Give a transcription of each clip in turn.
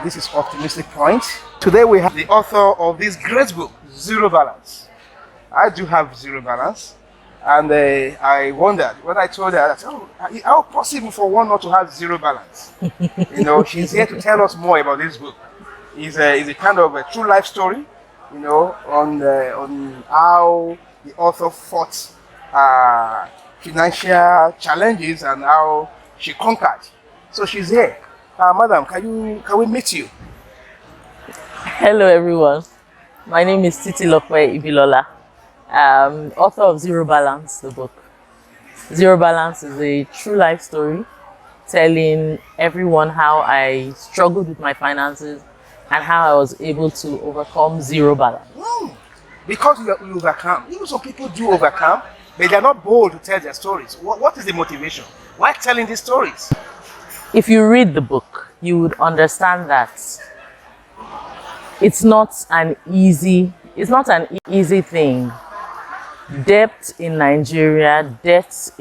This is Optimistic Point. Today we have the author of this great book, Zero Balance. I do have zero balance, and I wondered when I told her that, how possible for one not to have zero balance? You know, she's here to tell us more about this book. It's a kind of a true life story, you know, on how the author fought financial challenges and how she conquered. So she's here. Madam, can we meet you? Hello everyone, my name is Titilope Ibilola, author of Zero Balance, the book. Zero Balance is a true life story telling everyone how I struggled with my finances and how I was able to overcome zero balance. Because you overcome. Even some people do overcome, but they're not bold to tell their stories. What is the motivation? Why telling these stories? If you read the book, you would understand that it's not an easy thing. Debt in Nigeria, it's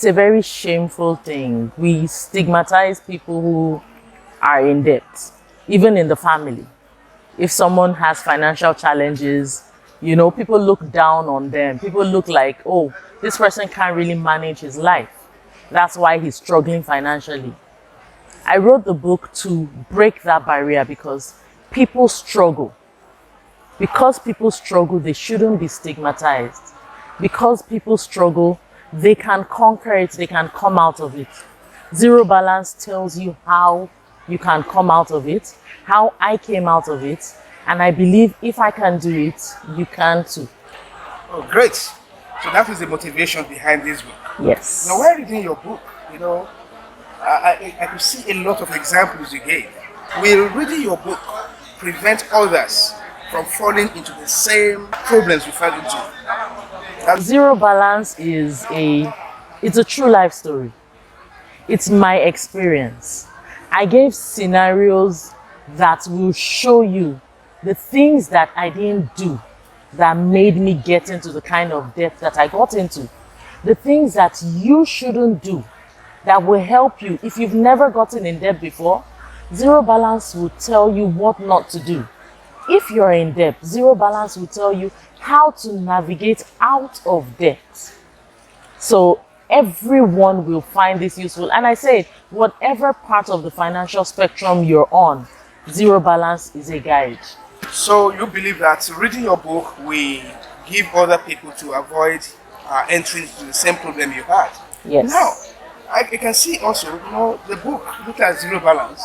a very shameful thing. We stigmatize people who are in debt, even in the family. If someone has financial challenges, you know, people look down on them. People look like, oh, this person can't really manage his life. That's why he's struggling financially. I wrote the book to break that barrier because people struggle. Because people struggle, they shouldn't be stigmatized. Because people struggle, they can conquer it, they can come out of it. Zero Balance tells you how you can come out of it, how I came out of it, and I believe if I can do it, you can too. Oh, great. So that is the motivation behind this book. Yes. Now, while reading your book, you know, I could see a lot of examples you gave. Will reading your book prevent others from falling into the same problems you fell into? Zero Balance is it's a true life story. It's my experience. I gave scenarios that will show you the things that I didn't do that made me get into the kind of debt that I got into. The things that you shouldn't do that will help you. If you've never gotten in debt before, Zero Balance will tell you what not to do. If you're in debt, Zero Balance will tell you how to navigate out of debt. So everyone will find this useful. And I say, whatever part of the financial spectrum you're on, Zero Balance is a guide. So you believe that reading your book will give other people to avoid entering into the same problem you had? Yes. Now, I can see also, you know, the book, look at Zero Balance.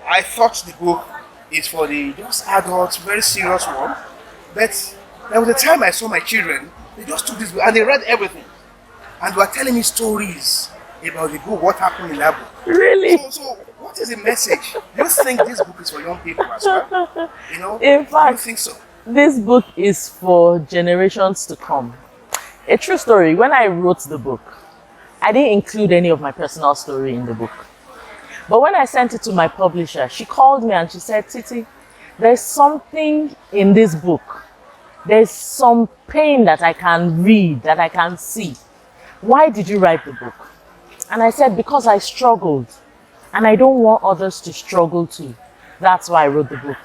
I thought the book is for the just adults, very serious one. But there was a time I saw my children, they just took this book and they read everything. And they were telling me stories about the book, what happened in that book. Really? So what is the message? Do you think this book is for young people as well? You know, in fact, do you think so? This book is for generations to come. A true story, when I wrote the book, I didn't include any of my personal story in the book. But when I sent it to my publisher, she called me and she said, Titi, there's something in this book. There's some pain that I can read, that I can see. Why did you write the book? And I said, because I struggled. And I don't want others to struggle too. That's why I wrote the book.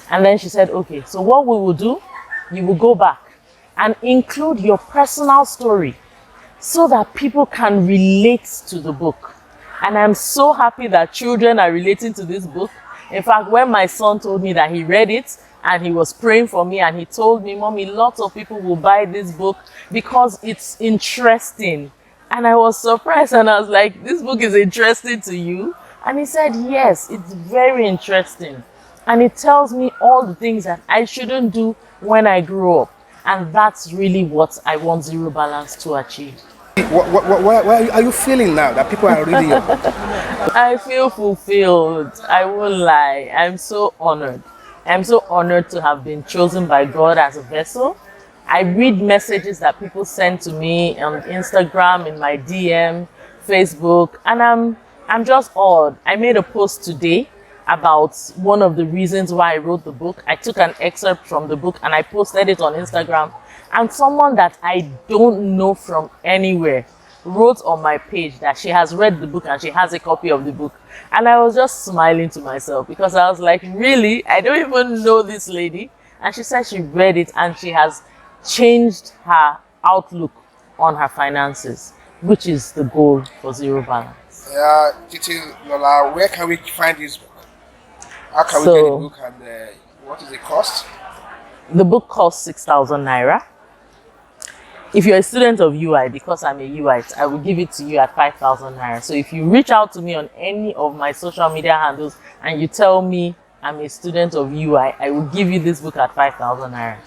And then she said, okay, so what we will do, you will go back and include your personal story so that people can relate to the book. And I'm so happy that children are relating to this book. In fact, when my son told me that he read it and he was praying for me and he told me, Mommy, lots of people will buy this book because it's interesting. And I was surprised and I was like, this book is interesting to you? And he said, yes, it's very interesting. And it tells me all the things that I shouldn't do when I grow up. And that's really what I want Zero Balance to achieve. What are you feeling now that people are reading your book? I feel fulfilled. I won't lie. I'm so honored. I'm so honored to have been chosen by God as a vessel. I read messages that people send to me on Instagram, in my DM, Facebook, and I'm just awed. I made a post today about one of the reasons why I wrote the book. I took an excerpt from the book and I posted it on Instagram. And someone that I don't know from anywhere wrote on my page that she has read the book and she has a copy of the book. And I was just smiling to myself because I was like, really? I don't even know this lady. And she said she read it and she has changed her outlook on her finances, which is the goal for Zero Balance. Titilope, where can we find this book? How can we get the book, and what is the cost? The book costs 6,000 naira. If you're a student of UI, because I'm a UI, I will give it to you at 5,000 naira. So if you reach out to me on any of my social media handles and you tell me I'm a student of UI, I will give you this book at 5,000 naira.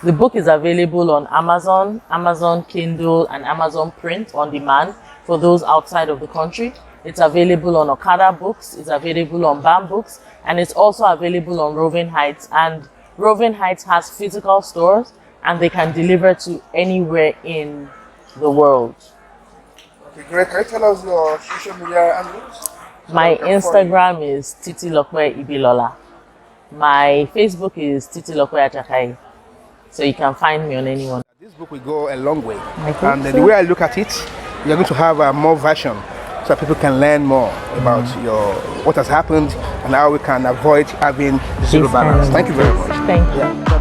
The book is available on Amazon, Amazon Kindle, and Amazon Print on demand for those outside of the country. It's available on Okada Books, it's available on BAM Books, and it's also available on Roving Heights. And Roving Heights has physical stores, and they can deliver to anywhere in the world. Okay, great. Can you tell us your social media handles? My Instagram is Titilope Ibilola. My Facebook is Titilope Achakai. So you can find me on anyone. This book will go a long way. And the way I look at it, you're going to have a more version so that people can learn more about what has happened and how we can avoid having zero balance. Thank you very much. Thank you.